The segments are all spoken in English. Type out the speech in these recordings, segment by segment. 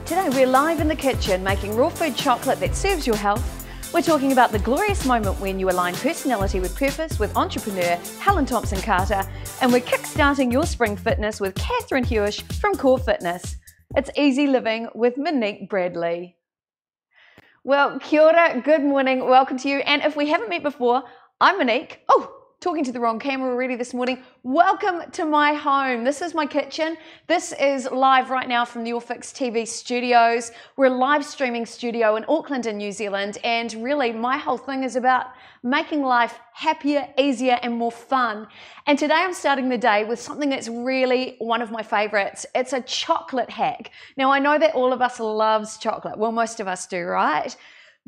Today we're live in the kitchen making raw food chocolate that serves your health. We're talking about the glorious moment when you align personality with purpose with entrepreneur Helen Thompson-Carter, and we're kickstarting your spring fitness with Catherine Hewish from Core Fitness. It's easy living with Monique Bradley. Well, kia ora, good morning, welcome to you. And if we haven't met before, I'm Monique. Talking to the wrong camera already this morning. Welcome to my home. This is my kitchen. This is live right now from the All Fix TV studios. We're a live streaming studio in Auckland in New Zealand, and really my whole thing is about making life happier, easier and more fun. And today I'm starting the day with something that's really one of my favorites. It's a chocolate hack. Now I know that all of us loves chocolate. Well, most of us do, right?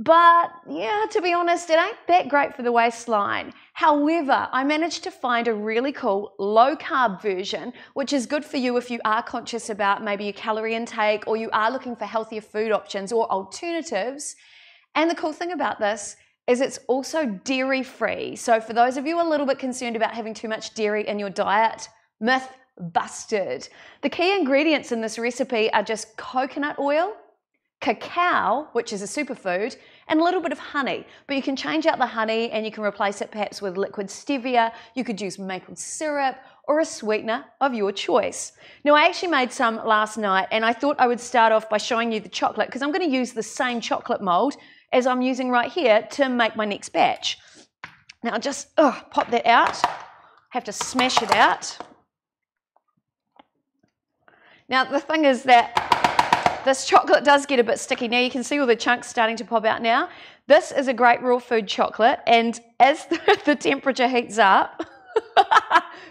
But yeah, to be honest, it ain't that great for the waistline. However, I managed to find a really cool low carb version, which is good for you if you are conscious about maybe your calorie intake or you are looking for healthier food options or alternatives. And the cool thing about this is it's also dairy free. So for those of you a little bit concerned about having too much dairy in your diet, myth busted. The key ingredients in this recipe are just coconut oil, cacao, which is a superfood, and a little bit of honey. But you can change out the honey and you can replace it perhaps with liquid stevia. You could use maple syrup or a sweetener of your choice. Now, I actually made some last night and I thought I would start off by showing you the chocolate because I'm going to use the same chocolate mold as I'm using right here to make my next batch. Now, I'll just pop that out. Have to smash it out. Now, the thing is that this chocolate does get a bit sticky. Now you can see all the chunks starting to pop out now. This is a great raw food chocolate, and as the temperature heats up,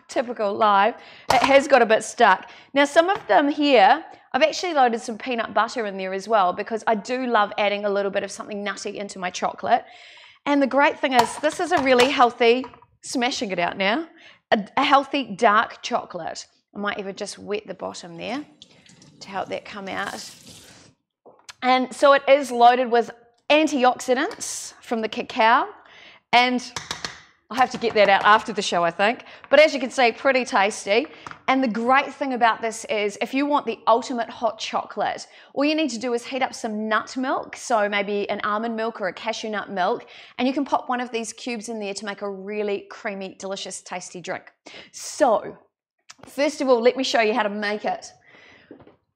typical live, it has got a bit stuck. Now some of them here, I've actually loaded some peanut butter in there as well because I do love adding a little bit of something nutty into my chocolate. And the great thing is this is a really healthy, smashing it out now, a healthy dark chocolate. I might even just wet the bottom there to help that come out. And so it is loaded with antioxidants from the cacao, and I'll have to get that out after the show, I think. But as you can see, pretty tasty. And the great thing about this is if you want the ultimate hot chocolate, all you need to do is heat up some nut milk, so maybe an almond milk or a cashew nut milk, and you can pop one of these cubes in there to make a really creamy, delicious, tasty drink. So, first of all, let me show you how to make it.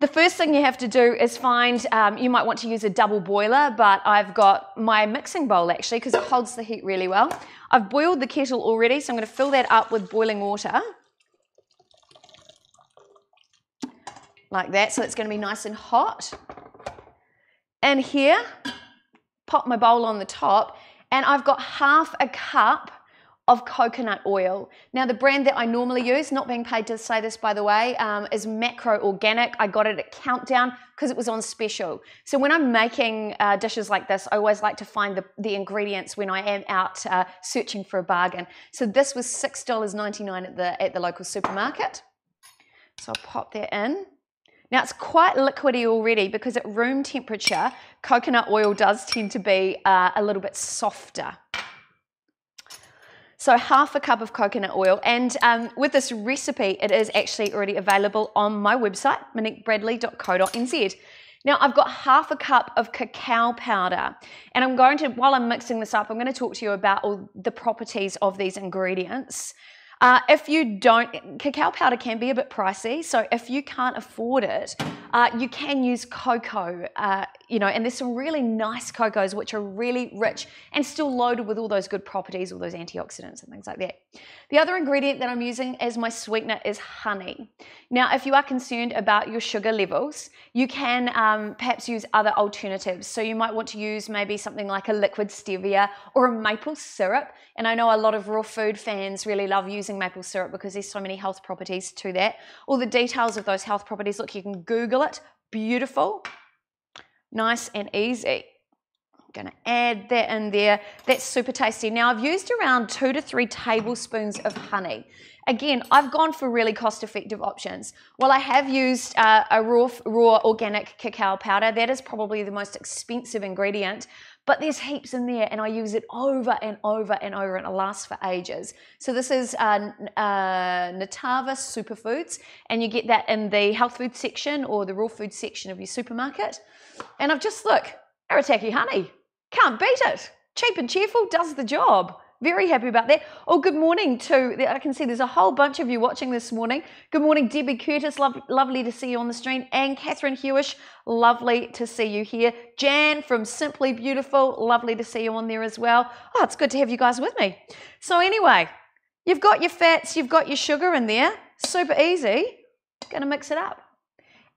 The first thing you have to do is find, you might want to use a double boiler, but I've got my mixing bowl actually because it holds the heat really well. I've boiled the kettle already, so I'm going to fill that up with boiling water. Like that, so it's going to be nice and hot. And here, pop my bowl on the top, and I've got half a cup of coconut oil. Now the brand that I normally use, not being paid to say this by the way, is Macro Organic. I got it at Countdown because it was on special. So when I'm making dishes like this, I always like to find the ingredients when I am out searching for a bargain. So this was $6.99 at the local supermarket. So I'll pop that in. Now it's quite liquidy already because at room temperature, coconut oil does tend to be a little bit softer. So half a cup of coconut oil, and with this recipe, it is actually already available on my website, moniquebradley.co.nz. Now I've got half a cup of cacao powder, and I'm going to, while I'm mixing this up, I'm going to talk to you about all the properties of these ingredients. If you don't, cacao powder can be a bit pricey, so if you can't afford it, you can use cocoa, and there's some really nice cocos which are really rich and still loaded with all those good properties, all those antioxidants and things like that. The other ingredient that I'm using as my sweetener is honey. Now, if you are concerned about your sugar levels, you can perhaps use other alternatives. So you might want to use maybe something like a liquid stevia or a maple syrup. And I know a lot of raw food fans really love using maple syrup because there's so many health properties to that. All the details of those health properties, look, you can Google it. Beautiful, nice and easy. I'm going to add that in there. That's super tasty. Now I've used around 2 to 3 tablespoons of honey. Again, I've gone for really cost-effective options. While I have used a raw organic cacao powder, that is probably the most expensive ingredient, but there's heaps in there and I use it over and over and over and it lasts for ages. So this is Natava Superfoods, and you get that in the health food section or the raw food section of your supermarket. And I've just, look, Arataki honey, can't beat it. Cheap and cheerful, does the job. Very happy about that. Oh, good morning to, I can see there's a whole bunch of you watching this morning. Good morning, Debbie Curtis, lovely to see you on the stream. And Catherine Hewish, lovely to see you here. Jan from Simply Beautiful, lovely to see you on there as well. Oh, it's good to have you guys with me. So anyway, you've got your fats, you've got your sugar in there. Super easy. Gonna mix it up.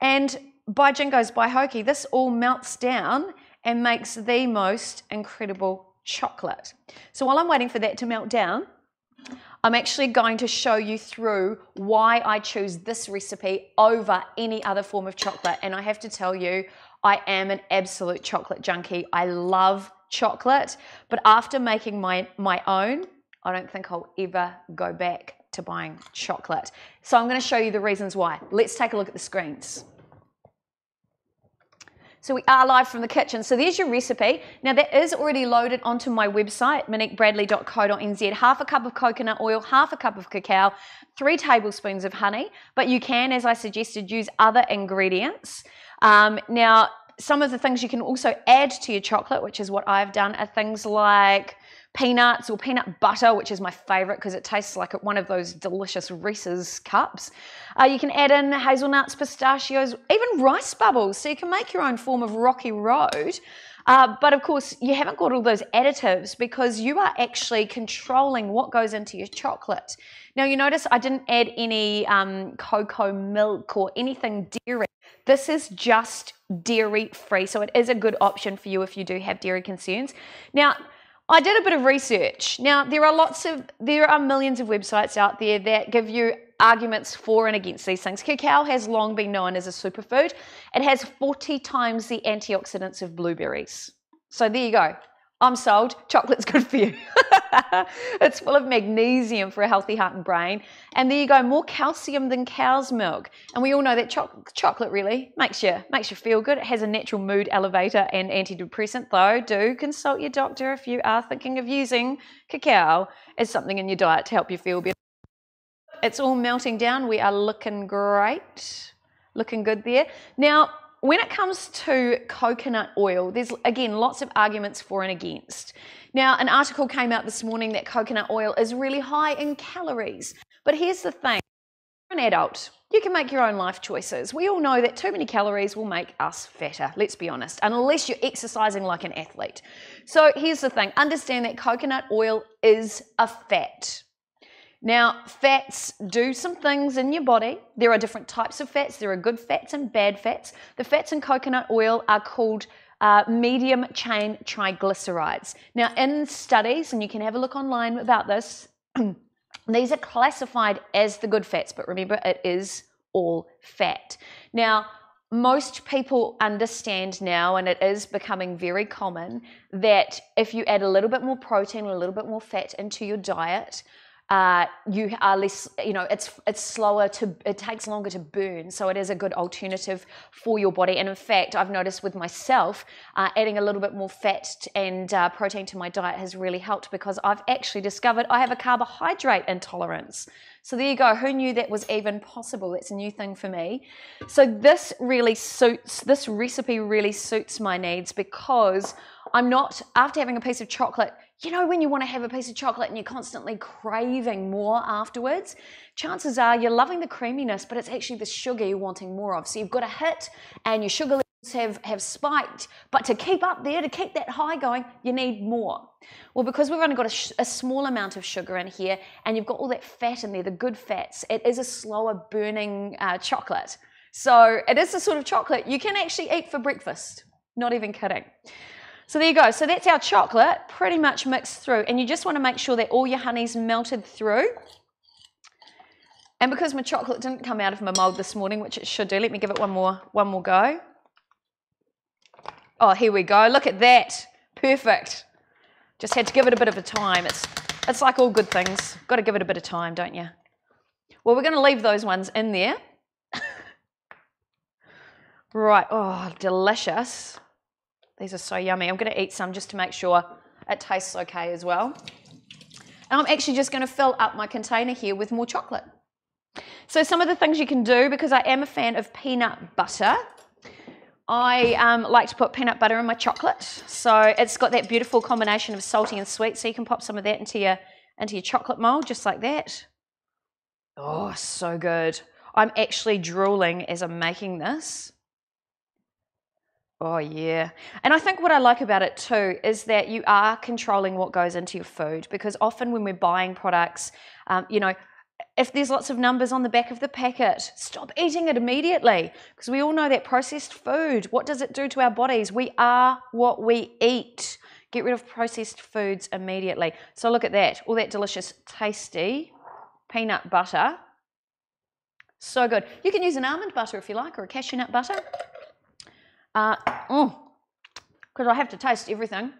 And by Jingoes, by Hokey, this all melts down and makes the most incredible chocolate. So while I'm waiting for that to melt down, I'm actually going to show you through why I choose this recipe over any other form of chocolate. And I have to tell you, I am an absolute chocolate junkie. I love chocolate, but after making my own, I don't think I'll ever go back to buying chocolate. So I'm going to show you the reasons why. Let's take a look at the screens. So we are live from the kitchen. So there's your recipe. Now that is already loaded onto my website, moniquebradley.co.nz. Half a cup of coconut oil, half a cup of cacao, 3 tablespoons of honey, but you can, as I suggested, use other ingredients. Now, some of the things you can also add to your chocolate, which is what I've done, are things like peanuts or peanut butter, which is my favorite because it tastes like one of those delicious Reese's cups. You can add in hazelnuts, pistachios, even rice bubbles, so you can make your own form of rocky road. But of course, you haven't got all those additives because you are actually controlling what goes into your chocolate. Now you notice I didn't add any cocoa milk or anything dairy. This is just dairy free, so it is a good option for you if you do have dairy concerns. Now, I did a bit of research. Now, there are millions of websites out there that give you arguments for and against these things. Cacao has long been known as a superfood. It has 40 times the antioxidants of blueberries. So there you go. I'm sold. Chocolate's good for you. It's full of magnesium for a healthy heart and brain. And there you go, more calcium than cow's milk. And we all know that chocolate really makes you feel good. It has a natural mood elevator and antidepressant, though. Do consult your doctor if you are thinking of using cacao as something in your diet to help you feel better. It's all melting down. We are looking great. Looking good there. Now, when it comes to coconut oil, there's, again, lots of arguments for and against. Now, an article came out this morning that coconut oil is really high in calories. But here's the thing. You're an adult. You can make your own life choices. We all know that too many calories will make us fatter, let's be honest, unless you're exercising like an athlete. So here's the thing. Understand that coconut oil is a fat. Now, fats do some things in your body. There are different types of fats. There are good fats and bad fats. The fats in coconut oil are called medium chain triglycerides. Now, in studies, and you can have a look online about this, these are classified as the good fats, but remember, it is all fat. Now, most people understand now, and it is becoming very common, that if you add a little bit more protein, a little bit more fat into your diet, you are less, it's slower it takes longer to burn, so it is a good alternative for your body. And in fact, I've noticed with myself, adding a little bit more fat and protein to my diet has really helped because I've actually discovered I have a carbohydrate intolerance. So there you go. Who knew that was even possible? That's a new thing for me. So this recipe really suits my needs because I'm not, after having a piece of chocolate, you know when you want to have a piece of chocolate and you're constantly craving more afterwards? Chances are you're loving the creaminess, but it's actually the sugar you're wanting more of. So you've got a hit and your sugar levels have spiked, but to keep up there, to keep that high going, you need more. Well, because we've only got a small amount of sugar in here and you've got all that fat in there, the good fats, it is a slower burning chocolate. So it is the sort of chocolate you can actually eat for breakfast. Not even kidding. So there you go. So that's our chocolate pretty much mixed through. And you just want to make sure that all your honey's melted through. And because my chocolate didn't come out of my mold this morning, which it should do, let me give it one more go. Oh, here we go. Look at that. Perfect. Just had to give it a bit of a time. It's like all good things. Got to give it a bit of time, don't you? Well, we're going to leave those ones in there. Right. Oh, delicious. These are so yummy. I'm going to eat some just to make sure it tastes okay as well. And I'm actually just going to fill up my container here with more chocolate. So some of the things you can do, because I am a fan of peanut butter, I like to put peanut butter in my chocolate. So it's got that beautiful combination of salty and sweet. So you can pop some of that into your chocolate mold, just like that. Oh, so good. I'm actually drooling as I'm making this. Oh yeah. And I think what I like about it too is that you are controlling what goes into your food, because often when we're buying products, you know, if there's lots of numbers on the back of the packet, stop eating it immediately, because we all know that processed food, what does it do to our bodies? We are what we eat. Get rid of processed foods immediately. So look at that, all that delicious, tasty peanut butter. So good. You can use an almond butter if you like, or a cashew nut butter. Because I have to taste everything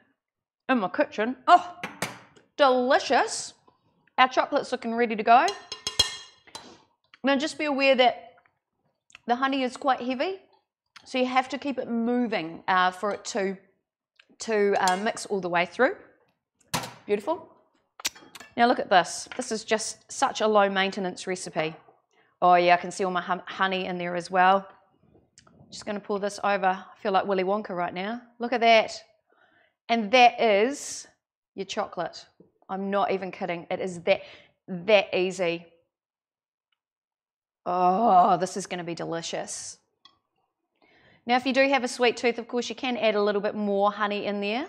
in my kitchen. Oh, delicious. Our chocolate's looking ready to go. Now just be aware that the honey is quite heavy, so you have to keep it moving for it to mix all the way through. Beautiful. Now look at this. This is just such a low maintenance recipe. Oh yeah, I can see all my honey in there as well. Just going to pour this over. I feel like Willy Wonka right now. Look at that. And that is your chocolate. I'm not even kidding. It is that easy. Oh, this is going to be delicious. Now, if you do have a sweet tooth, of course, you can add a little bit more honey in there.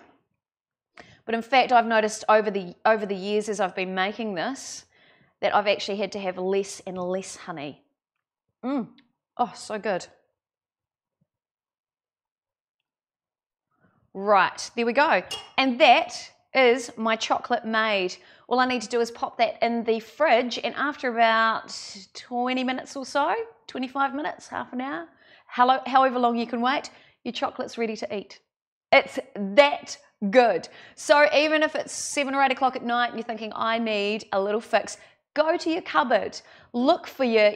But in fact, I've noticed over the years as I've been making this, that I've actually had to have less and less honey. Oh, so good. Right, there we go. And that is my chocolate made. All I need to do is pop that in the fridge, and after about 20 minutes or so, 25 minutes, half an hour, however long you can wait, your chocolate's ready to eat. It's that good. So even if it's 7 or 8 o'clock at night and you're thinking, I need a little fix, go to your cupboard, look for your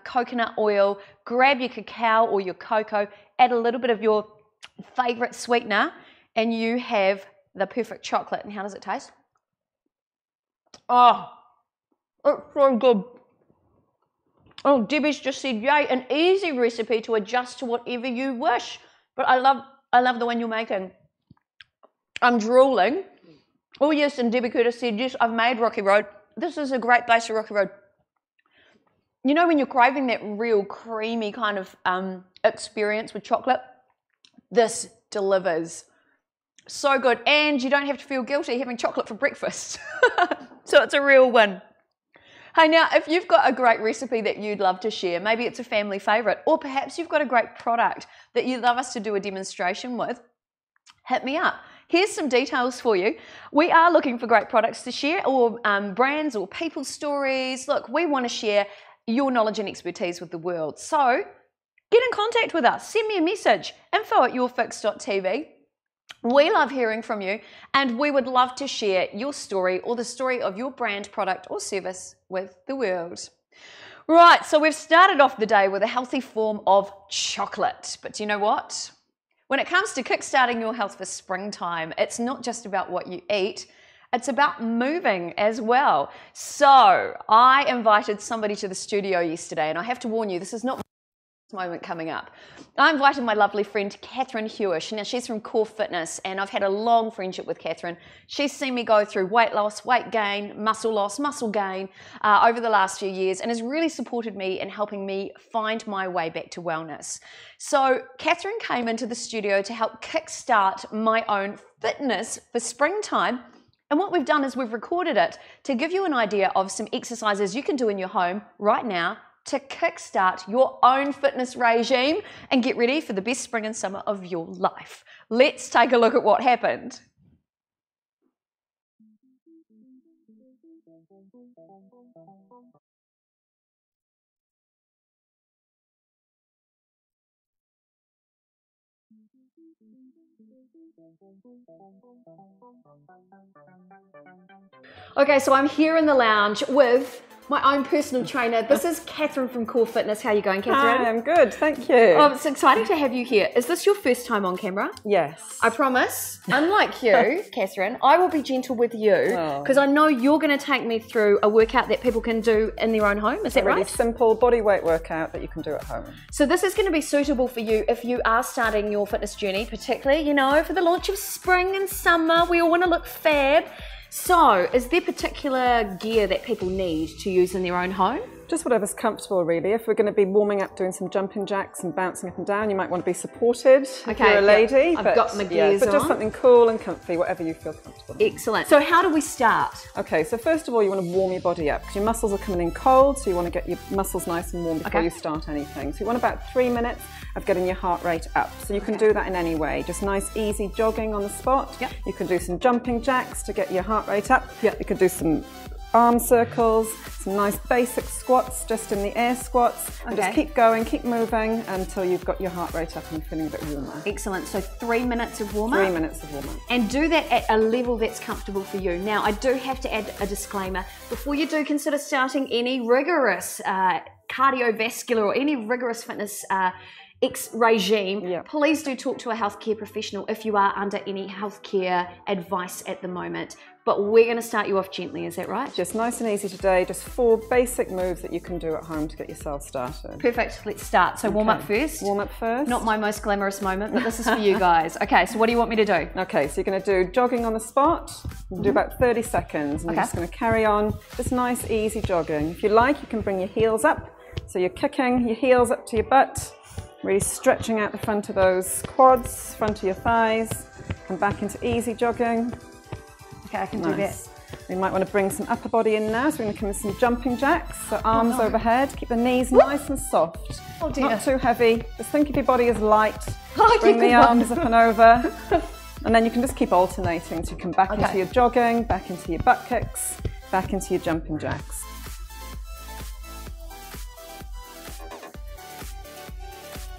coconut oil, grab your cacao or your cocoa, add a little bit of your favorite sweetener, and you have the perfect chocolate. And how does it taste? Oh, it's so good. Oh, Debbie's just said, yay, an easy recipe to adjust to whatever you wish. But I love the one you're making. I'm drooling. Oh yes, and Debbie Curtis said, yes, I've made Rocky Road. This is a great base for Rocky Road. You know when you're craving that real creamy kind of experience with chocolate? This delivers. So good. And you don't have to feel guilty having chocolate for breakfast. So it's a real win. Hey, now, if you've got a great recipe that you'd love to share, maybe it's a family favourite, or perhaps you've got a great product that you'd love us to do a demonstration with, hit me up. Here's some details for you. We are looking for great products to share, or brands or people's stories. Look, we want to share your knowledge and expertise with the world. So get in contact with us. Send me a message, info@yourfix.tv. We love hearing from you, and we would love to share your story or the story of your brand, product or service with the world. Right, so we've started off the day with a healthy form of chocolate. But do you know what? When it comes to kickstarting your health for springtime, it's not just about what you eat, it's about moving as well. So I invited somebody to the studio yesterday, and I have to warn you, this is not moment coming up. I invited my lovely friend Catherine Hewish. Now she's from Core Fitness, and I've had a long friendship with Catherine. She's seen me go through weight loss, weight gain, muscle loss, muscle gain over the last few years, and has really supported me in helping me find my way back to wellness. So Catherine came into the studio to help kickstart my own fitness for springtime. And what we've done is we've recorded it to give you an idea of some exercises you can do in your home right now to kickstart your own fitness regime and get ready for the best spring and summer of your life. Let's take a look at what happened. Okay, so I'm here in the lounge with my own personal trainer. This is Catherine from Core Fitness. How are you going, Catherine? Hi, I'm good, thank you. Oh, it's exciting to have you here. Is this your first time on camera? Yes. I promise, unlike you, Catherine, I will be gentle with you because I know you're going to take me through a workout that people can do in their own home. Is that right? A really simple body weight workout that you can do at home. So this is going to be suitable for you if you are starting your fitness journey, particularly, you know, for the launch of spring and summer. We all want to look fab. So, is there particular gear that people need to use in their own home? Just whatever's comfortable, really. If we're going to be warming up, doing some jumping jacks and bouncing up and down, you might want to be supported if you're a lady. I've got my gears but on. just something cool and comfy, whatever you feel comfortable. Excellent. So how do we start? Okay, so first of all, you want to warm your body up because your muscles are coming in cold, so you want to get your muscles nice and warm before you start anything. So you want about 3 minutes of getting your heart rate up. So you can do that in any way. Just nice, easy jogging on the spot. Yep. You can do some jumping jacks to get your heart rate up. Yep. You can do some arm circles, some nice basic squats, just in the air squats. And just keep going, keep moving until you've got your heart rate up and you're feeling a bit warmer. Excellent. So 3 minutes of warm-up. 3 minutes of warm-up. And do that at a level that's comfortable for you. Now, I do have to add a disclaimer. Before you do consider starting any rigorous cardiovascular or any rigorous fitness regime, please do talk to a healthcare professional if you are under any healthcare advice at the moment. But we're going to start you off gently, is that right? Just nice and easy today, just 4 basic moves that you can do at home to get yourself started. Perfect, let's start. So warm up first. Warm up first. Not my most glamorous moment, but this is for you guys. Okay, so what do you want me to do? Okay, so you're going to do jogging on the spot. Do about 30 seconds and you're just going to carry on, just nice easy jogging. If you like, you can bring your heels up. So you're kicking your heels up to your butt. Really stretching out the front of those quads, front of your thighs, and back into easy jogging. Okay, I can do that. We might want to bring some upper body in now, so we're going to come in some jumping jacks. So arms overhead, keep the knees nice and soft. Oh dear. Not too heavy. Just think of your body as light. Bring the arms up and over. And then you can just keep alternating. So you come back into your jogging, back into your butt kicks, back into your jumping jacks.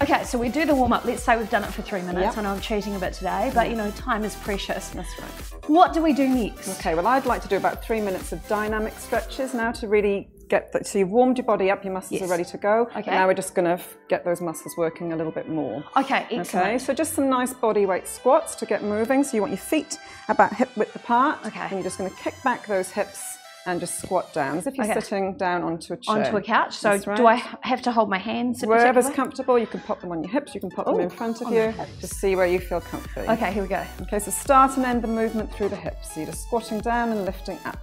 Okay, so we do the warm-up. Let's say we've done it for 3 minutes. I know I'm cheating a bit today, but you know, time is precious. That's right. What do we do next? Okay, well, I'd like to do about 3 minutes of dynamic stretches now to really get that. So you've warmed your body up, your muscles are ready to go. Okay. Now we're just going to get those muscles working a little bit more. Okay, excellent. Okay, so just some nice body weight squats to get moving. So you want your feet about hip width apart. Okay. And you're just going to kick back those hips and just squat down as if you're sitting down onto a chair. Onto a couch. So do I have to hold my hands? Wherever's comfortable, you can pop them on your hips, you can pop them in front of you. Just see where you feel comfy. Okay, here we go. Okay, so start and end the movement through the hips. So you're just squatting down and lifting up.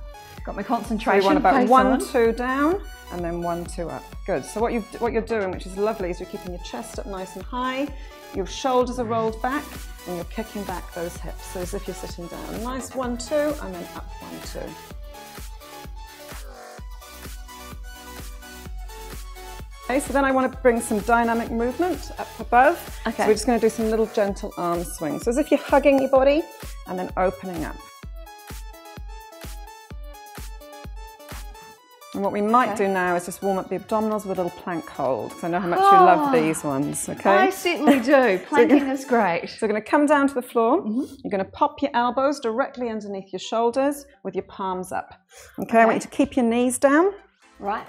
Got my concentration. So you want about 1, 2 down and then 1, 2 up. Good. So what you're doing, which is lovely, is you're keeping your chest up nice and high, your shoulders are rolled back, and you're kicking back those hips. So as if you're sitting down. Nice 1, 2, and then up 1, 2. Okay, so then I want to bring some dynamic movement up above. Okay. So we're just going to do some little gentle arm swings. So as if you're hugging your body and then opening up. And what we might do now is just warm up the abdominals with a little plank hold, because I know how much you love these ones, okay? I certainly do. Planking is great. So we're going to come down to the floor. You're going to pop your elbows directly underneath your shoulders with your palms up. Okay, I want you to keep your knees down. Right.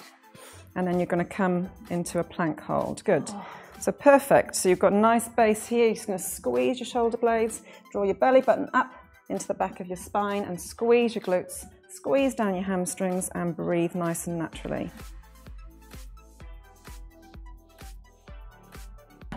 And then you're going to come into a plank hold. Good. So perfect. So you've got a nice base here. You're just going to squeeze your shoulder blades, draw your belly button up into the back of your spine and squeeze your glutes. Squeeze down your hamstrings and breathe nice and naturally.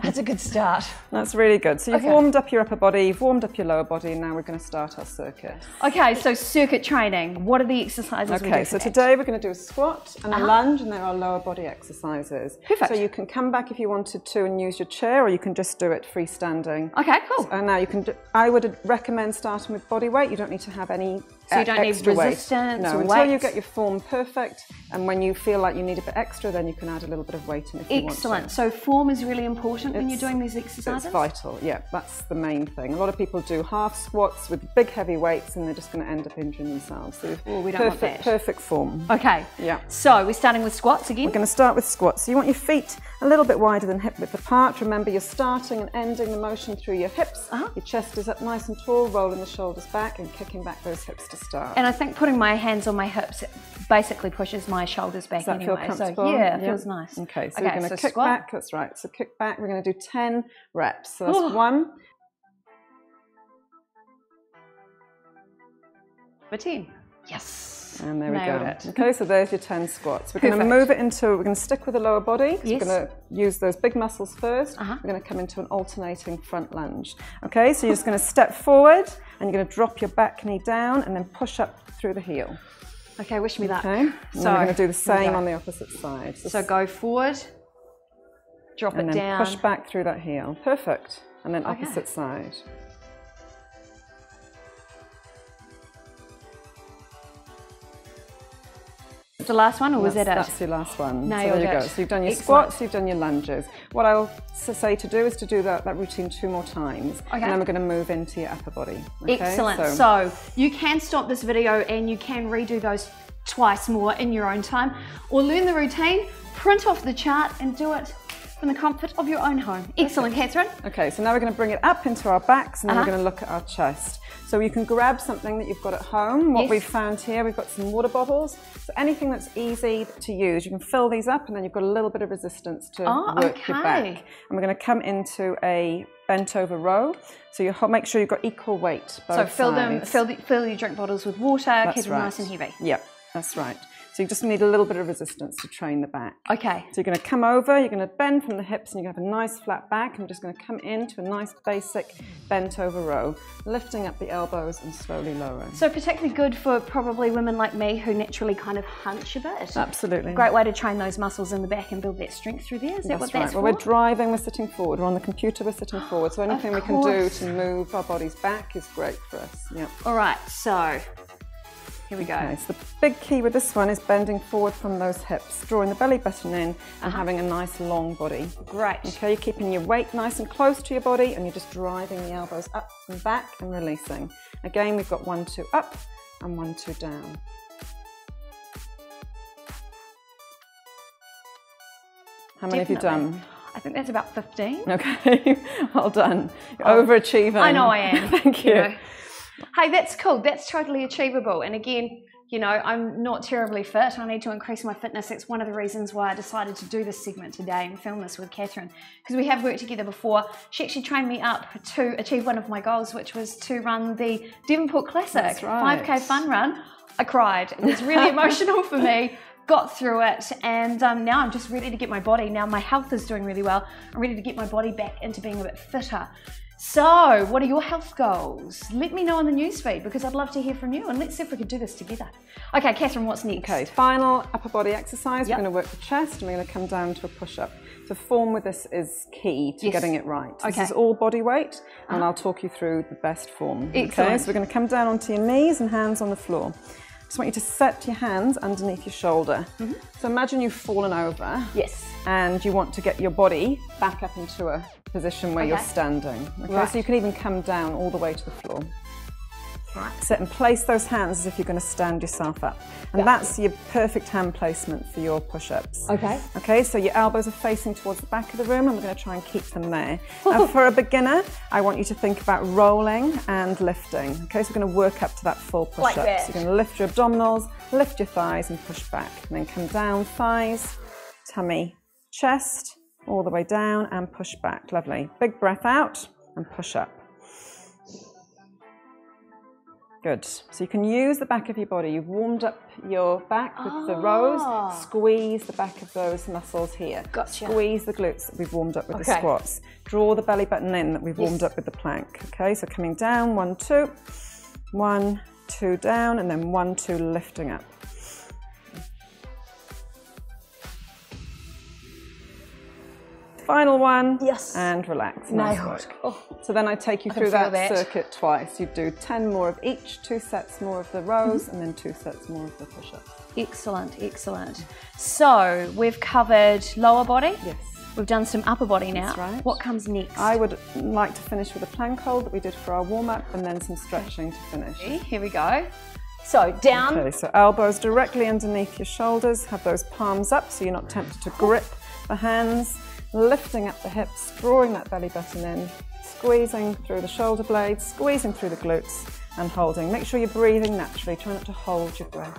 That's a good start. That's really good. So you've warmed up your upper body, you've warmed up your lower body, and now we're going to start our circuit. Okay, so circuit training. What are the exercises we do? Okay, so today we're going to do a squat and a lunge, and there are lower body exercises. Perfect. So you can come back if you wanted to and use your chair, or you can just do it freestanding. Okay, cool. So now you can I would recommend starting with body weight. You don't need to have any So you don't need resistance or weight? No, until you get your form perfect, and when you feel like you need a bit extra, then you can add a little bit of weight in if you want to. Excellent. So form is really important when you're doing these exercises? It's vital, yeah, that's the main thing. A lot of people do half squats with big heavy weights and they're just going to end up injuring themselves. So we don't want that. Perfect form. Okay, yeah. So we're starting with squats again? We're going to start with squats. So you want your feet a little bit wider than hip width apart. Remember, you're starting and ending the motion through your hips. Your chest is up nice and tall, rolling the shoulders back and kicking back those hips to start. And I think putting my hands on my hips basically pushes my shoulders back Does that anyway. feel comfortable? So yeah, it feels nice. Okay, so we're going to kick squat. back. That's right. So kick back. We're going to do 10 reps. So that's 1. For 10. Yes. And there we Nailed go. it. Okay, so there's your 10 squats. We're going to move it into, we're going to stick with the lower body. Yes. We're going to use those big muscles first. We're going to come into an alternating front lunge. Okay, so you're just going to step forward and you're going to drop your back knee down and then push up through the heel. Okay, wish me luck. Okay, and so we're going to do the same on the opposite side. So go forward, drop it down. And then push back through that heel. Perfect. And then opposite side. The last one, or was that it? That's your last one. Nailed so there you it. go. So you've done your squats, you've done your lunges. What I'll say to do is to do that routine 2 more times. Okay. And then we're going to move into your upper body. Okay? Excellent. So you can stop this video and you can redo those twice more in your own time, or learn the routine, print off the chart and do it from the comfort of your own home. Excellent, Catherine. Okay, so now we're going to bring it up into our backs and then we're going to look at our chest. So you can grab something that you've got at home. What we've found here, we've got some water bottles. So anything that's easy to use, you can fill these up and then you've got a little bit of resistance to work your back. And we're going to come into a bent over row. So you make sure you've got equal weight. So fill your drink bottles with water, keep them nice and heavy. Yep, that's right. So you just need a little bit of resistance to train the back. Okay. So you're going to come over, you're going to bend from the hips and you're going to have a nice flat back, and you're just going to come into a nice basic bent over row, lifting up the elbows and slowly lowering. So particularly good for probably women like me who naturally kind of hunch a bit. Absolutely. Great way to train those muscles in the back and build that strength through there. Is that what that's for? Well, we're driving, we're sitting forward. We're on the computer, we're sitting forward. So anything we can do to move our bodies back is great for us. Yep. All right, so here we go. Okay, so the big key with this one is bending forward from those hips, drawing the belly button in and having a nice long body. Great. Okay, you're keeping your weight nice and close to your body and you're just driving the elbows up and back and releasing. Again, we've got 1, 2 up and 1, 2 down. How many have you done? I think that's about 15. Okay, well done. You're overachieving. I know I am. Thank you. Hey, that's cool. That's totally achievable. And again, you know, I'm not terribly fit. I need to increase my fitness. That's one of the reasons why I decided to do this segment today and film this with Catherine, because we have worked together before. She actually trained me up to achieve one of my goals, which was to run the Devonport Classic. That's right. 5K fun run. I cried. It was really emotional for me. Got through it, and now I'm just ready to get my body. Now my health is doing really well. I'm ready to get my body back into being a bit fitter. So, what are your health goals? Let me know in the newsfeed, because I'd love to hear from you, and let's see if we could do this together. Okay, Catherine, what's next? Okay, final upper body exercise. We're going to work the chest, and we're going to come down to a push-up. So form with this is key to getting it right. Okay. This is all body weight, and I'll talk you through the best form. Excellent. Okay, so we're going to come down onto your knees and hands on the floor. Just want you to set your hands underneath your shoulder. So imagine you've fallen over. Yes. And you want to get your body back up into a position where you're standing. Okay, so you can even come down all the way to the floor. Right. Sit and place those hands as if you're going to stand yourself up. And that's your perfect hand placement for your push-ups. Okay. Okay, so your elbows are facing towards the back of the room, and we're going to try and keep them there. Now, for a beginner, I want you to think about rolling and lifting. Okay, so we're going to work up to that full push-up. Like that. So you're going to lift your abdominals, lift your thighs and push back. And then come down, thighs, tummy, chest, all the way down and push back. Lovely. Big breath out and push up. Good. So you can use the back of your body. You've warmed up your back with the rows. Squeeze the back of those muscles here. Gotcha. Squeeze the glutes that we've warmed up with the squats. Draw the belly button in that we've warmed up with the plank. Okay, so coming down, 1, 2. 1, 2 down, and then 1, 2 lifting up. Final one, and relax. Nice work. So then I take you through that circuit twice. You do 10 more of each, 2 sets more of the rows, and then 2 sets more of the push-ups. Excellent, excellent. So we've covered lower body. Yes. We've done some upper body now. That's right. What comes next? I would like to finish with a plank hold that we did for our warm-up, and then some stretching to finish. Here we go. So down. Okay, so elbows directly underneath your shoulders. Have those palms up so you're not tempted to grip the hands. Lifting up the hips, drawing that belly button in, squeezing through the shoulder blades, squeezing through the glutes and holding. Make sure you're breathing naturally. Try not to hold your breath.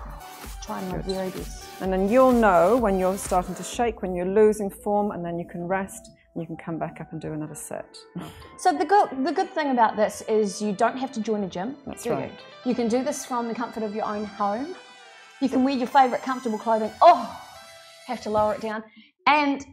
trying my very best. And then you'll know when you're starting to shake, when you're losing form, and then you can rest and you can come back up and do another set. So the good thing about this is you don't have to join a gym. That's right. You can do this from the comfort of your own home. You can wear your favourite comfortable clothing. Oh, have to lower it down. And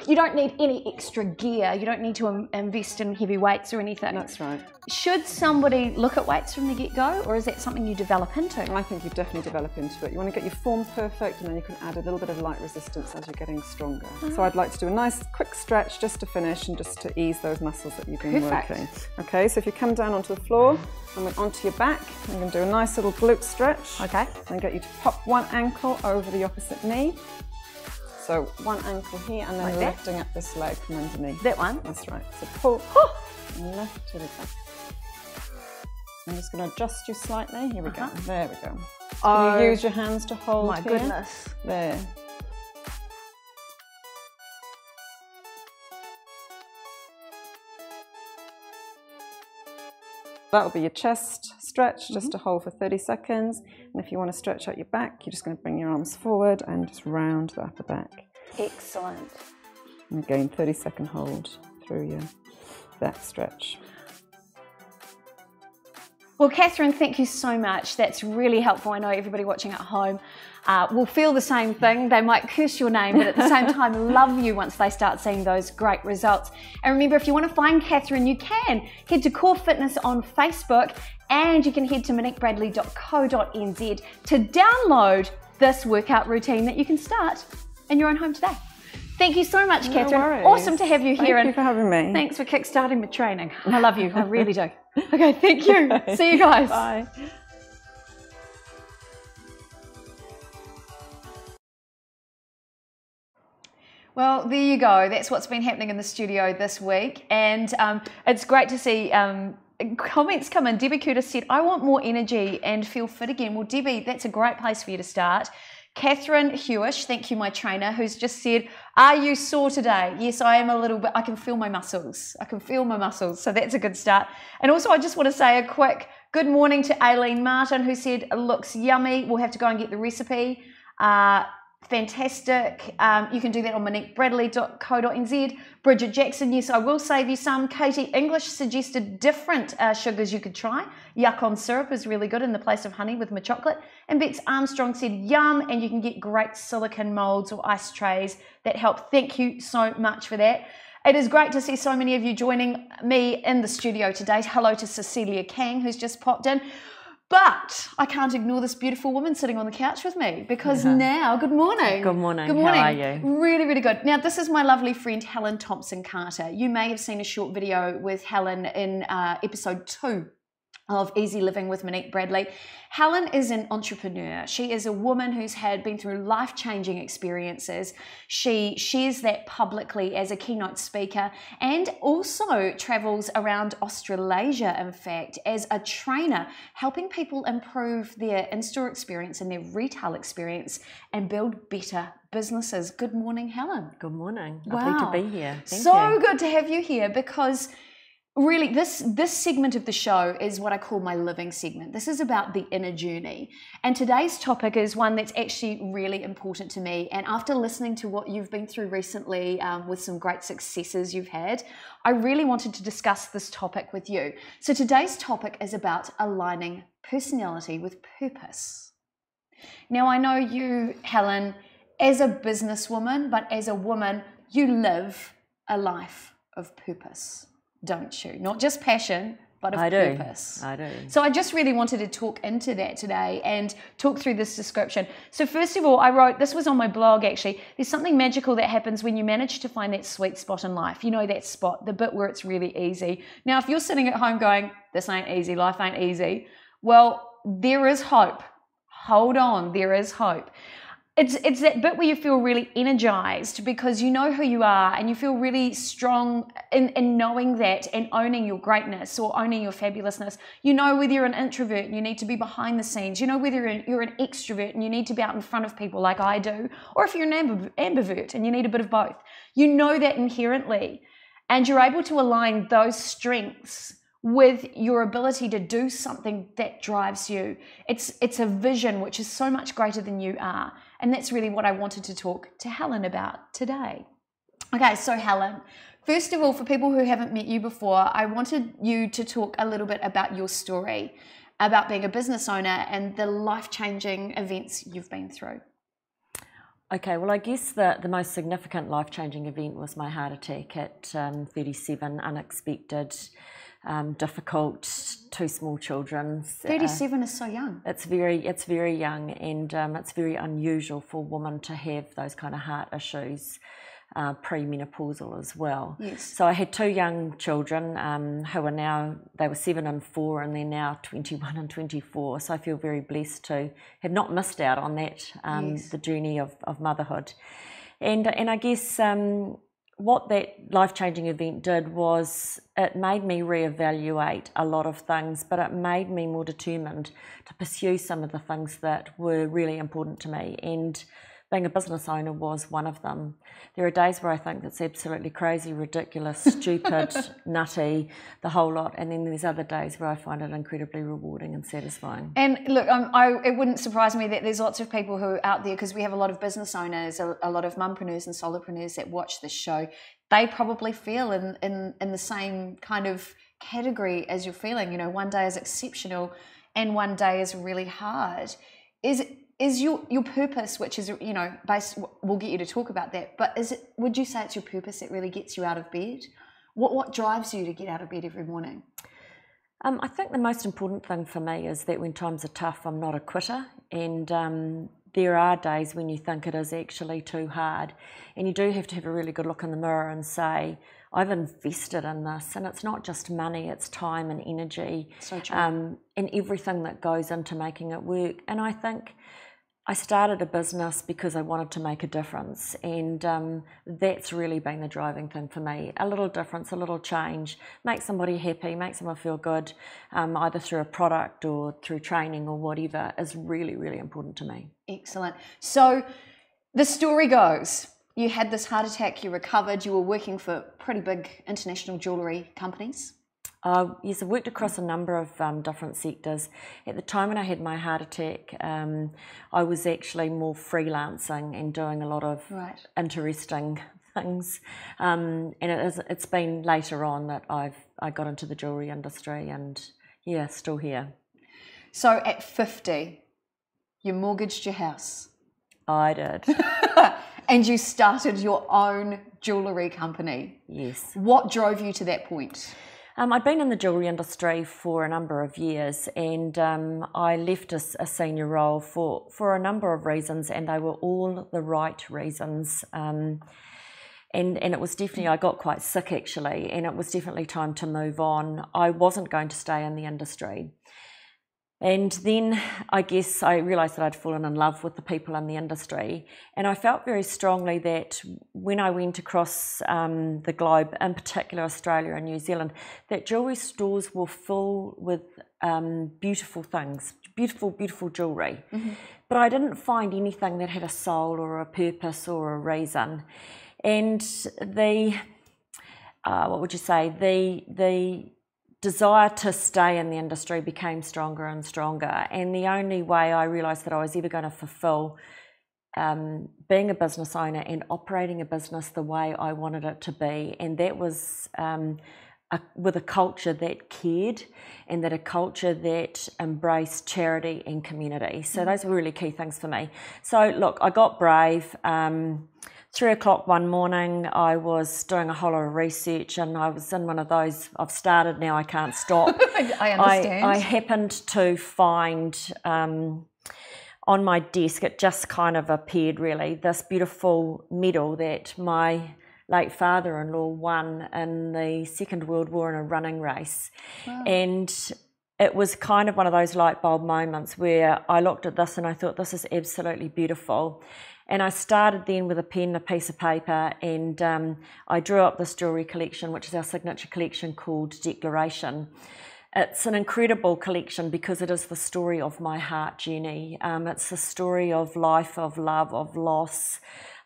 you don't need any extra gear. You don't need to invest in heavy weights or anything. That's right. Should somebody look at weights from the get-go, or is that something you develop into? I think you definitely develop into it. You want to get your form perfect, and then you can add a little bit of light resistance as you're getting stronger. So I'd like to do a nice quick stretch just to finish and just to ease those muscles that you've been working. Okay, so if you come down onto the floor and then onto your back, I'm going to do a nice little glute stretch. Okay. And get you to pop one ankle over the opposite knee. So one ankle here, and then like lifting up this leg from underneath. That one? That's right. So pull and lift to the back. I'm just going to adjust you slightly. Here we go. There we go. Can you use your hands to hold my here? goodness. There. That will be your chest stretch, just to hold for 30 seconds. And if you want to stretch out your back, you're just going to bring your arms forward and just round the upper back. Excellent. And again, 30-second hold through your back stretch. Well, Catherine, thank you so much. That's really helpful. I know everybody watching at home will feel the same thing. They might curse your name, but at the same time love you once they start seeing those great results. And remember, if you want to find Catherine, you can head to Core Fitness on Facebook, and you can head to moniquebradley.co.nz to download this workout routine that you can start in your own home today. Thank you so much, Catherine. Worries. Awesome to have you here. Thank you for having me. Thanks for kickstarting my training. I love you. I really do. Okay, thank you. Okay. See you guys. Bye. Well, there you go. That's what's been happening in the studio this week. And it's great to see comments come in. Debbie Curtis said, I want more energy and feel fit again. Well, Debbie, that's a great place for you to start. Catherine Hewish, thank you, my trainer, who's just said, are you sore today? Yes, I am a little bit. I can feel my muscles. I can feel my muscles. So that's a good start. And also, I just want to say a quick good morning to Aileen Martin, who said, it looks yummy. We'll have to go and get the recipe. Fantastic. You can do that on moniquebradley.co.nz. Bridget Jackson, yes, I will save you some. Katie English suggested different sugars you could try. Yuck on syrup is really good in the place of honey with my chocolate. And Bex Armstrong said yum, and you can get great silicone molds or ice trays that help. Thank you so much for that. It is great to see so many of you joining me in the studio today. Hello to Cecilia Kang, who's just popped in. But I can't ignore this beautiful woman sitting on the couch with me, because now, good morning. Good morning. Good morning. How are you? Really, really good. Now, this is my lovely friend, Helen Thompson-Carter. You may have seen a short video with Helen in episode 2 of Easy Living with Monique Bradley. Helen is an entrepreneur. She is a woman who's been through life-changing experiences. She shares that publicly as a keynote speaker, and also travels around Australasia, in fact, as a trainer, helping people improve their in-store experience and their retail experience and build better businesses. Good morning, Helen. Good morning. Wow. Lovely to be here. Thank so you. good to have you here, because really, this segment of the show is what I call my living segment. This is about the inner journey. And today's topic is one that's actually really important to me. And after listening to what you've been through recently with some great successes you've had, I really wanted to discuss this topic with you. So today's topic is about aligning personality with purpose. Now, I know you, Helen, as a businesswoman, but as a woman, you live a life of purpose, don't you? Not just passion, but of purpose. I do. So I just really wanted to talk into that today and talk through this description. So first of all, I wrote, this was on my blog actually, there's something magical that happens when you manage to find that sweet spot in life. You know, that spot, the bit where it's really easy. Now, if you're sitting at home going, this ain't easy, life ain't easy, well, there is hope. Hold on, there is hope. It's that bit where you feel really energized because you know who you are and you feel really strong in knowing that and owning your greatness or owning your fabulousness. You know whether you're an introvert and you need to be behind the scenes. You know whether you're an extrovert and you need to be out in front of people like I do, or if you're an ambivert and you need a bit of both. You know that inherently, and you're able to align those strengths with your ability to do something that drives you. It's a vision which is so much greater than you are. And that's really what I wanted to talk to Helen about today. Okay, so Helen, first of all, for people who haven't met you before, I wanted you to talk a little bit about your story, about being a business owner and the life-changing events you've been through. Okay, well, I guess the most significant life-changing event was my heart attack at 37, unexpected, difficult, two small children. 37 is so young. It's very young, and it's very unusual for a woman to have those kind of heart issues. Premenopausal as well. Yes. So I had two young children who are now, they were 7 and 4, and they're now 21 and 24. So I feel very blessed to have not missed out on that, yes. the journey of motherhood. And I guess what that life-changing event did was it made me reevaluate a lot of things, but it made me more determined to pursue some of the things that were really important to me. And being a business owner was one of them. There are days where I think that's absolutely crazy, ridiculous, stupid, nutty, the whole lot. And then there's other days where I find it incredibly rewarding and satisfying. And look, it wouldn't surprise me that there's lots of people who are out there, because we have a lot of business owners, a lot of mumpreneurs and solopreneurs that watch this show. They probably feel in the same kind of category as you're feeling. You know, one day is exceptional and one day is really hard. Is your purpose, which is, you know, we'll get you to talk about that, but would you say it's your purpose that really gets you out of bed? What drives you to get out of bed every morning? I think the most important thing for me is that when times are tough, I'm not a quitter, and there are days when you think it is actually too hard, and you do have to have a really good look in the mirror and say, I've invested in this, and it's not just money, it's time and energy, so true. And everything that goes into making it work. And I think I started a business because I wanted to make a difference, and that's really been the driving thing for me. A little difference, a little change, make somebody happy, make someone feel good, either through a product or through training or whatever, is really, really important to me. Excellent. So the story goes, you had this heart attack, you recovered, you were working for pretty big international jewellery companies. Yes, I worked across a number of different sectors. At the time when I had my heart attack, I was actually more freelancing and doing a lot of interesting things. And it's been later on that I got into the jewellery industry, and yeah, still here. So at 50, you mortgaged your house. I did. And you started your own jewellery company. Yes. What drove you to that point? I'd been in the jewellery industry for a number of years, and I left a senior role for a number of reasons, and they were all the right reasons. And it was definitely, I got quite sick actually, and it was definitely time to move on. I wasn't going to stay in the industry. And then I guess I realised that I'd fallen in love with the people in the industry, and I felt very strongly that when I went across the globe, in particular Australia and New Zealand, that jewellery stores were full with beautiful things, beautiful jewellery. Mm-hmm. But I didn't find anything that had a soul or a purpose or a reason. And the desire to stay in the industry became stronger and stronger, and the only way I realised that I was ever going to fulfil being a business owner and operating a business the way I wanted it to be, and that was with a culture that cared, and that a culture that embraced charity and community. So those were really key things for me. So look, I got brave. 3 o'clock one morning, I was doing a whole lot of research, and I was in one of those, I've started now, I can't stop. I understand. I happened to find on my desk, it just kind of appeared really, this beautiful medal that my late father-in-law won in the Second World War in a running race. Wow. And it was kind of one of those light bulb moments where I looked at this and I thought, this is absolutely beautiful. And I started then with a pen and a piece of paper, and I drew up this jewellery collection, which is our signature collection, called Declaration. It's an incredible collection because it is the story of my heart journey. It's the story of life, of love, of loss,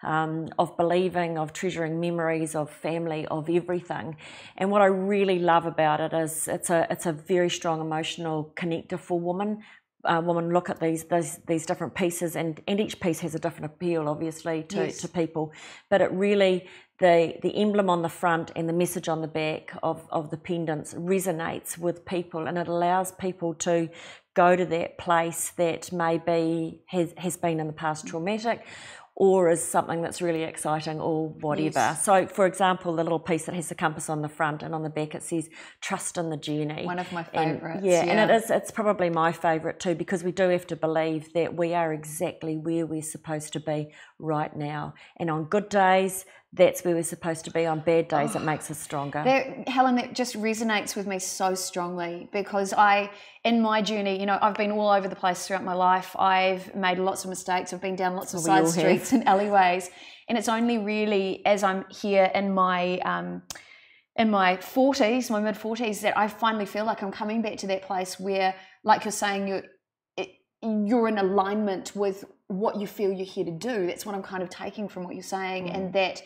of believing, of treasuring memories, of family, of everything. And what I really love about it is it's a very strong emotional connector for women. Women look at these different pieces, and each piece has a different appeal, obviously, to people. But it really, the emblem on the front and the message on the back of the pendants resonates with people, and it allows people to go to that place that maybe has been in the past traumatic, or is something that's really exciting, or whatever. Yes. So, for example, the little piece that has the compass on the front, and on the back it says, trust in the journey. One of my favourites. And it's probably my favourite too, because we do have to believe that we are exactly where we're supposed to be right now. And on good days, that's where we're supposed to be. On bad days, it makes us stronger. Helen, that just resonates with me so strongly, because in my journey, you know, I've been all over the place throughout my life. I've made lots of mistakes. I've been down lots of side streets and alleyways. And it's only really as I'm here in my 40s, my mid-40s, that I finally feel like I'm coming back to that place where, like you're saying, you're in alignment with what you feel you're here to do. That's what I'm kind of taking from what you're saying, and that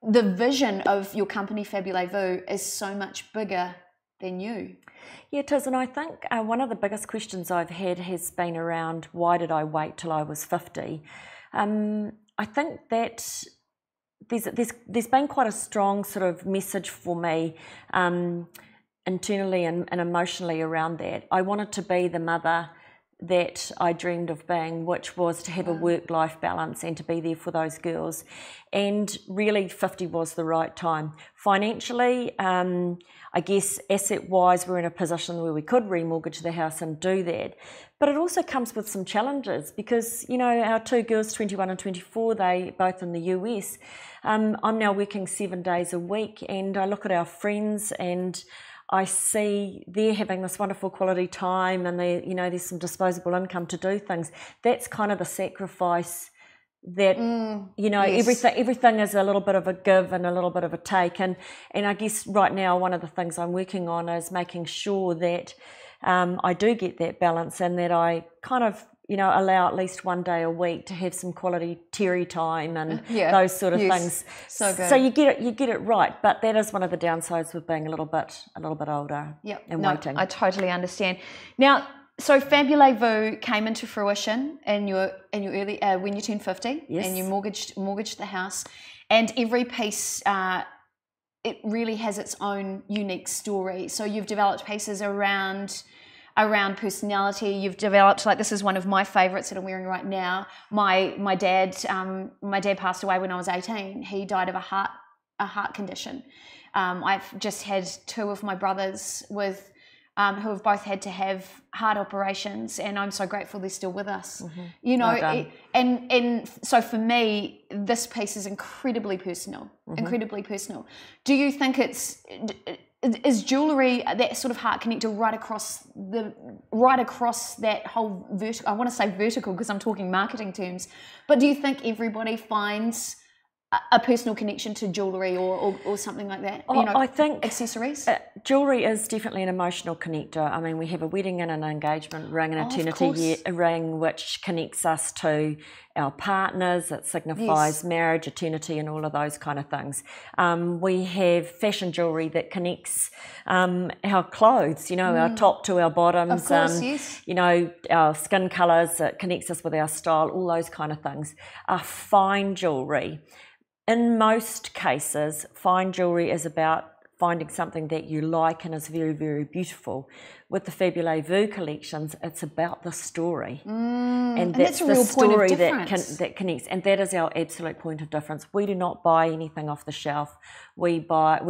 the vision of your company Fabulez-Vous is so much bigger than you. Yeah, it is, and I think one of the biggest questions I've had has been around, why did I wait till I was 50? I think that there's been quite a strong sort of message for me internally and emotionally around that. I wanted to be the mother that I dreamed of being, which was to have a work-life balance and to be there for those girls. And really 50 was the right time. Financially, I guess asset-wise, we're in a position where we could remortgage the house and do that. But it also comes with some challenges because, you know, our two girls, 21 and 24, they both in the US. I'm now working 7 days a week, and I look at our friends and I see they're having this wonderful quality time, and there's some disposable income to do things. That's kind of the sacrifice that, everything is a little bit of a give and a little bit of a take. And I guess right now one of the things I'm working on is making sure that I do get that balance, and that I kind of, allow at least 1 day a week to have some quality terry time and those sort of things. So good. So you get it right, but that is one of the downsides with being a little bit older and waiting. I totally understand. Now, so Fabulez-Vous came into fruition in your early when you turned 50, and you mortgaged the house, and every piece it really has its own unique story. So you've developed pieces around personality. You've developed, like, this is one of my favorites that I'm wearing right now. My dad passed away when I was 18. He died of a heart condition. I've just had two of my brothers with who have both had to have heart operations, and I'm so grateful they're still with us. And so for me, this piece is incredibly personal. Incredibly personal. Do you think is jewellery that sort of heart connector right across that whole vertical? I want to say vertical because I'm talking marketing terms, but do you think everybody finds a personal connection to jewellery or something like that? I think accessories. Jewellery is definitely an emotional connector. I mean, we have a wedding and an engagement ring, an eternity ring, which connects us to our partners. It signifies marriage, eternity, and all of those kind of things. We have fashion jewellery that connects our clothes, our top to our bottoms, of course, our skin colours. It connects us with our style, all those kind of things. Fine jewellery. In most cases, fine jewellery is about finding something that you like and is very, very beautiful. With the Fabulez-Vous collections, it's about the story. And that's the real story that connects. And that is our absolute point of difference. We do not buy anything off the shelf. We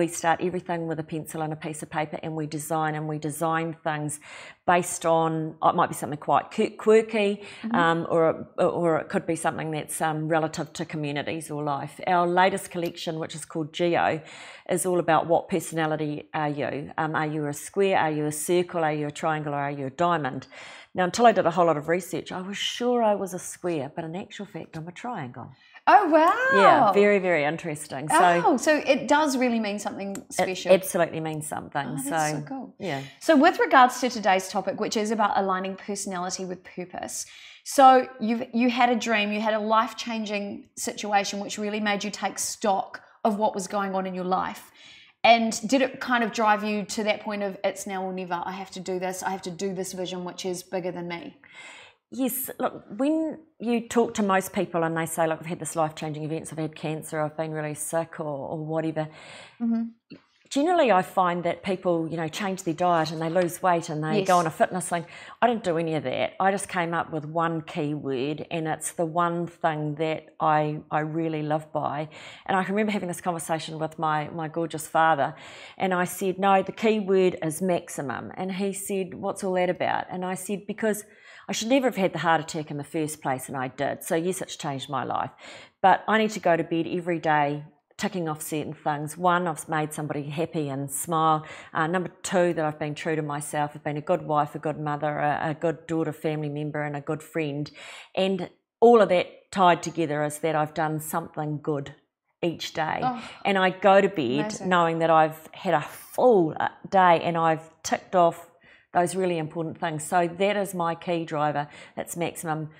start everything with a pencil and a piece of paper, and we design things based on, it might be something quite quirky, or it could be something that's relative to communities or life. Our latest collection, which is called Geo, is all about what personality are you? Are you a square? Are you a circle? Are are you a triangle or are you a diamond? Now, until I did a whole lot of research, I was sure I was a square, but in actual fact, I'm a triangle. Oh, wow. Yeah, very, very interesting. So it does really mean something special. It absolutely means something. Oh, that's so cool. Yeah. So with regards to today's topic, which is about aligning personality with purpose, so you had a dream, you had a life-changing situation which really made you take stock of what was going on in your life. And did it kind of drive you to that point of it's now or never, I have to do this, I have to do this vision which is bigger than me? Yes, look, when you talk to most people and they say, look, I've had this life-changing event, so I've had cancer, I've been really sick or whatever, generally I find that people, change their diet and they lose weight and they go on a fitness thing. I didn't do any of that. I just came up with one key word, and it's the one thing that I really live by. And I can remember having this conversation with my gorgeous father, and I said, no, the key word is maximum. And he said, what's all that about? And I said, because I should never have had the heart attack in the first place, and I did. So yes, it's changed my life. But I need to go to bed every day ticking off certain things. One, I've made somebody happy and smile. Number two, that I've been true to myself. I've been a good wife, a good mother, a good daughter, family member, and a good friend. And all of that tied together is that I've done something good each day. And I go to bed knowing that I've had a full day and I've ticked off those really important things. So that is my key driver. That's maximum.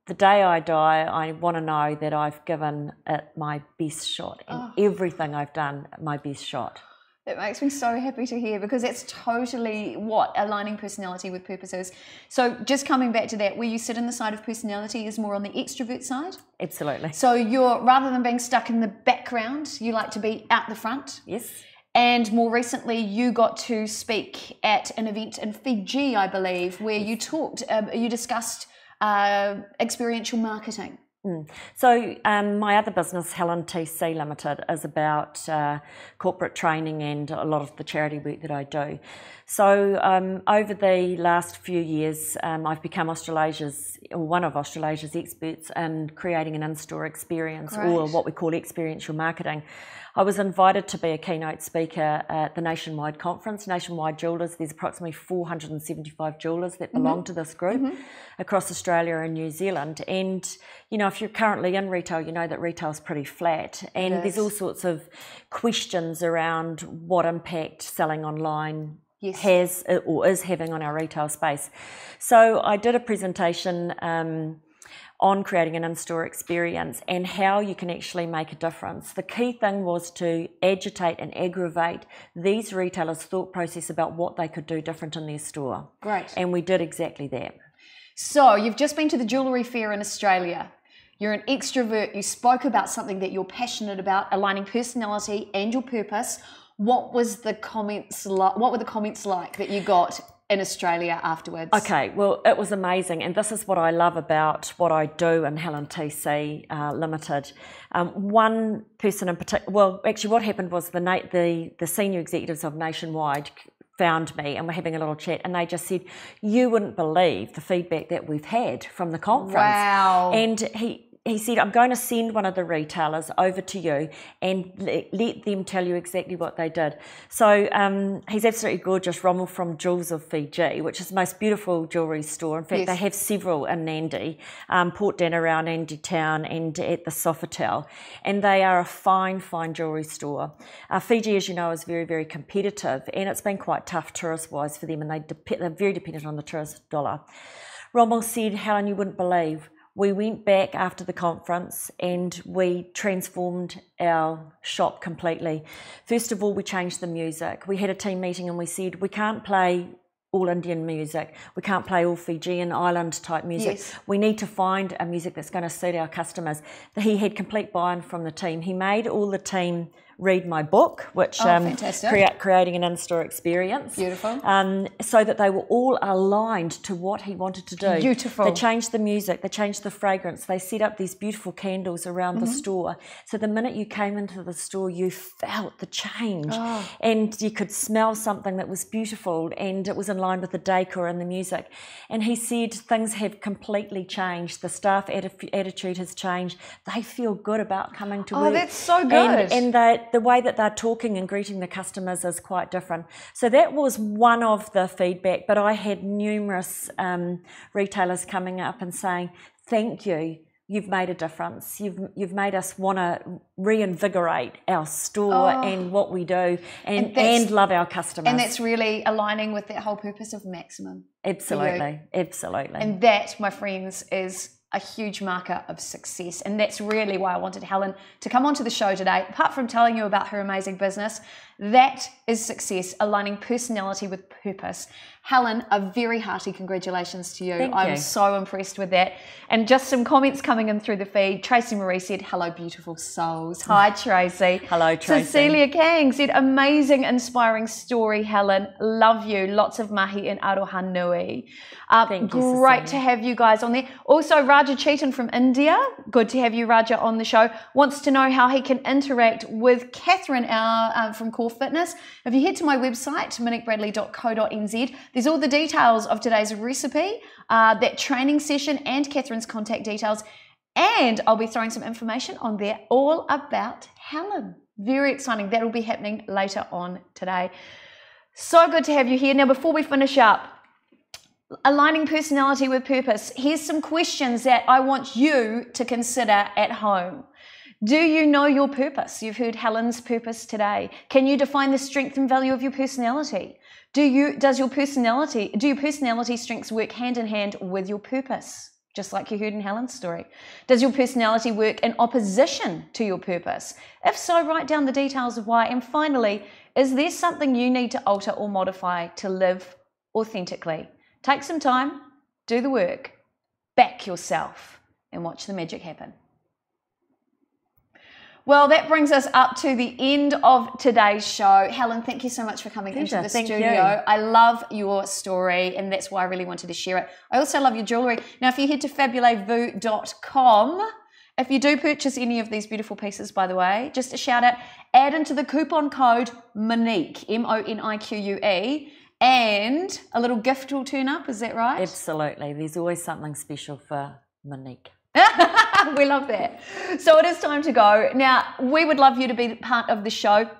The day I die, I want to know that I've given it my best shot, and everything I've done, my best shot. It makes me so happy to hear, because it's totally what aligning personality with purpose is. So just coming back to that, where you sit in the side of personality is more on the extrovert side? Absolutely. So you're, rather than being stuck in the background, you like to be out the front? Yes. And more recently, you got to speak at an event in Fiji, I believe, where you discussed experiential marketing. So my other business, Helen TC Limited, is about corporate training and a lot of the charity work that I do. So over the last few years, I've become one of Australasia's experts in creating an in-store experience, or what we call experiential marketing. I was invited to be a keynote speaker at the nationwide conference, Nationwide Jewellers. There's approximately 475 jewellers that belong to this group across Australia and New Zealand. And, if you're currently in retail, you know that retail's pretty flat. And there's all sorts of questions around what impact selling online has or is having on our retail space. So I did a presentation on creating an in-store experience and how you can actually make a difference. The key thing was to agitate and aggravate these retailers' thought process about what they could do different in their store. Great. And we did exactly that. So you've just been to the jewellery fair in Australia. You're an extrovert. You spoke about something that you're passionate about, aligning personality and your purpose. What was the comments like? What were the comments like that you got in Australia afterwards? Okay, well, it was amazing, and this is what I love about what I do in Helen TC Limited. One person in particular, well, actually what happened was the senior executives of Nationwide found me and we're having a little chat, and they just said, you wouldn't believe the feedback that we've had from the conference. Wow. And he said, I'm going to send one of the retailers over to you and let them tell you exactly what they did. So he's absolutely gorgeous, Rommel from Jewels of Fiji, which is the most beautiful jewellery store. In fact, they have several in Nandi, Port Danarau, Nandi Town, and at the Sofitel. And they are a fine, fine jewellery store. Fiji, as you know, is very, very competitive, and it's been quite tough tourist-wise for them, and they're very dependent on the tourist dollar. Rommel said, Helen, you wouldn't believe, we went back after the conference and we transformed our shop completely. First of all, we changed the music. We had a team meeting and we said, we can't play all Indian music. We can't play all Fijian island type music. Yes. We need to find a music that's going to suit our customers. He had complete buy-in from the team. He made all the team read my book, which creating an in-store experience. Beautiful. So that they were all aligned to what he wanted to do. Beautiful. They changed the music, they changed the fragrance, they set up these beautiful candles around the store. So the minute you came into the store, you felt the change, and you could smell something that was beautiful, and it was in line with the decor and the music. And he said things have completely changed. The staff attitude has changed. They feel good about coming to work. Oh, that's so good. And that the way that they're talking and greeting the customers is quite different. So that was one of the feedback, but I had numerous retailers coming up and saying, thank you. You've made a difference. You've made us want to reinvigorate our store and what we do and love our customers. And that's really aligning with that whole purpose of maximum. Absolutely, absolutely. And that, my friends, is a huge marker of success. And that's really why I wanted Helen to come onto the show today. Apart from telling you about her amazing business, that is success, aligning personality with purpose. Helen, a very hearty congratulations to you. Thank you. I'm so impressed with that. And just some comments coming in through the feed. Tracy Marie said, hello, beautiful souls. Hi, Tracy. Hello, Tracy. Cecilia Kang said, amazing, inspiring story, Helen. Love you. Lots of mahi in Aroha Nui. Thank you, great Cecilia. to have you guys on there. Also, Raja Chetan from India. Good to have you, Raja, on the show. Wants to know how he can interact with Catherine from Core Fitness. If you head to my website, moniquebradley.co.nz, there's all the details of today's recipe, that training session, and Catherine's contact details. And I'll be throwing some information on there all about Helen. Very exciting. That will be happening later on today. So good to have you here. Now, before we finish up, aligning personality with purpose, here's some questions that I want you to consider at home. Do you know your purpose? You've heard Helen's purpose today. Can you define the strength and value of your personality? Do your personality strengths work hand in hand with your purpose? Just like you heard in Helen's story. Does your personality work in opposition to your purpose? If so, write down the details of why. And finally, is there something you need to alter or modify to live authentically? Take some time, do the work, back yourself, and watch the magic happen. Well, that brings us up to the end of today's show. Helen, thank you so much for coming into the studio. I love your story, and that's why I really wanted to share it. I also love your jewellery. Now, if you head to fabulevu.com, if you do purchase any of these beautiful pieces, by the way, just a shout out, add into the coupon code Monique, M-O-N-I-Q-U-E, and a little gift will turn up, is that right? Absolutely. There's always something special for Monique. We love that. So it is time to go. Now, we would love you to be part of the show.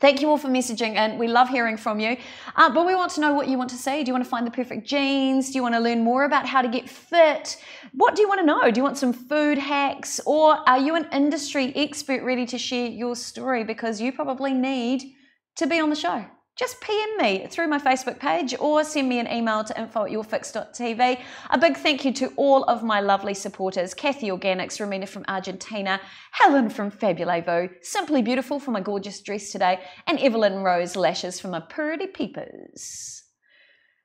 Thank you all for messaging in. We love hearing from you. But we want to know what you want to say. Do you want to find the perfect jeans? Do you want to learn more about how to get fit? What do you want to know? Do you want some food hacks? Or are you an industry expert ready to share your story? Because you probably need to be on the show. Just PM me through my Facebook page or send me an email to info@yourfix.tv. A big thank you to all of my lovely supporters, Kathy Organics, Romina from Argentina, Helen from Fabulevo, Simply Beautiful for my gorgeous dress today, and Evelyn Rose Lashes for my pretty peepers.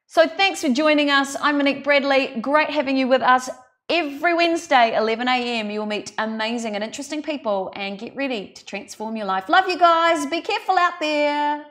So thanks for joining us. I'm Monique Bradley. Great having you with us. Every Wednesday, 11 a.m, you'll meet amazing and interesting people and get ready to transform your life. Love you guys. Be careful out there.